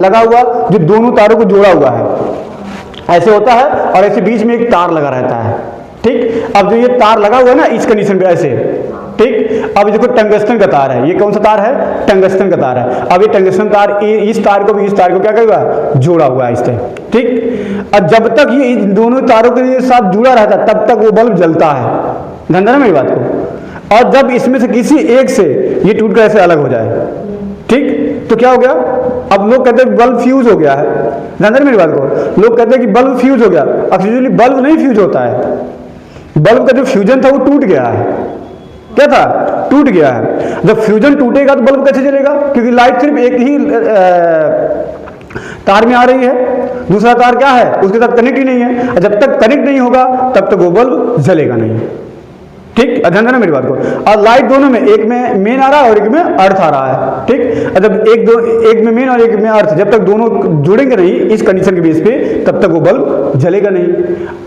लगा हुआ जो दोनों तारों को जोड़ा हुआ है, ऐसे होता है, और ऐसे बीच में एक तार लगा रहता है। ठीक, अब जो ये तार लगा हुआ है ना इस कंडीशन पे ऐसे, ठीक, अब देखो टंगस्टन का तार है, ये कौन सा तार है, टंगस्टन का तार है। अब ये टंगस्टन तार इस तार को भी इस तार को क्या करेगा, जोड़ा हुआ है इससे। ठीक, और जब तक ये इन दोनों तारों के साथ जुड़ा रहता है तब तक वो बल्ब जलता है। ध्यान देना मेरी बात को। और जब इसमें से किसी एक से ये टूट कर ऐसे अलग हो जाए, ठीक, तो क्या हो गया, अब लोग कहते हैं बल्ब फ्यूज हो गया है। ध्यान देना मेरी बात को, लोग कहते हैं कि बल्ब फ्यूज हो गया। एक्चुअली बल्ब नहीं फ्यूज होता है, बल्ब का जो फ्यूजन था वो टूट गया है। क्या था, टूट गया है। जब फ्यूजन टूटेगा तो बल्ब कैसे जलेगा, क्योंकि लाइट सिर्फ एक ही तार में आ रही है, दूसरा तार क्या है उसके साथ कनेक्ट ही नहीं है। जब तक कनेक्ट नहीं होगा तब तक वो बल्ब जलेगा नहीं। ठीक, ध्यान देना मेरी बात को। और लाइट दोनों में, एक में मेन आ रहा है और एक में अर्थ आ रहा है। ठीक, जब एक में मेन और एक में अर्थ, जब तक दोनों जुड़ेंगे नहीं इस कंडीशन के बेस पे तब तक वो बल्ब जलेगा नहीं।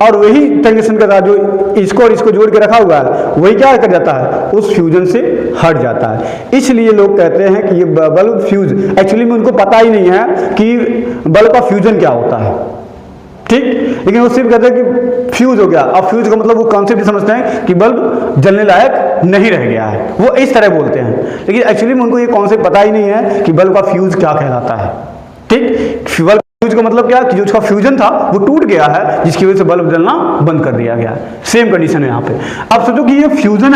और वही टंगस्टन का तार जो इसको और इसको जोड़ के रखा हुआ है वही क्या कर जाता है, उस फ्यूजन से हट जाता है। इसलिए लोग कहते हैं कि ये बल्ब फ्यूज, एक्चुअली में उनको पता ही नहीं है कि बल्ब का फ्यूजन क्या होता है। ठीक, लेकिन वो सिर्फ कहते हैं कि फ्यूज हो गया। अब फ्यूज का मतलब वो कॉन्सेप्ट समझते हैं कि बल्ब जलने लायक नहीं रह गया है, वो इस तरह बोलते हैं। लेकिन एक्चुअली में उनको ये कॉन्सेप्ट पता ही नहीं है कि बल्ब का फ्यूज क्या कहलाता है। ठीक, बल्ब फ्यूज का मतलब क्या, कि जो उसका फ्यूजन था वो टूट गया है जिसकी वजह से बल्ब जलना बंद कर दिया गया। सेम कंडीशन है यहाँ पे। अब सोचो कि ये फ्यूजन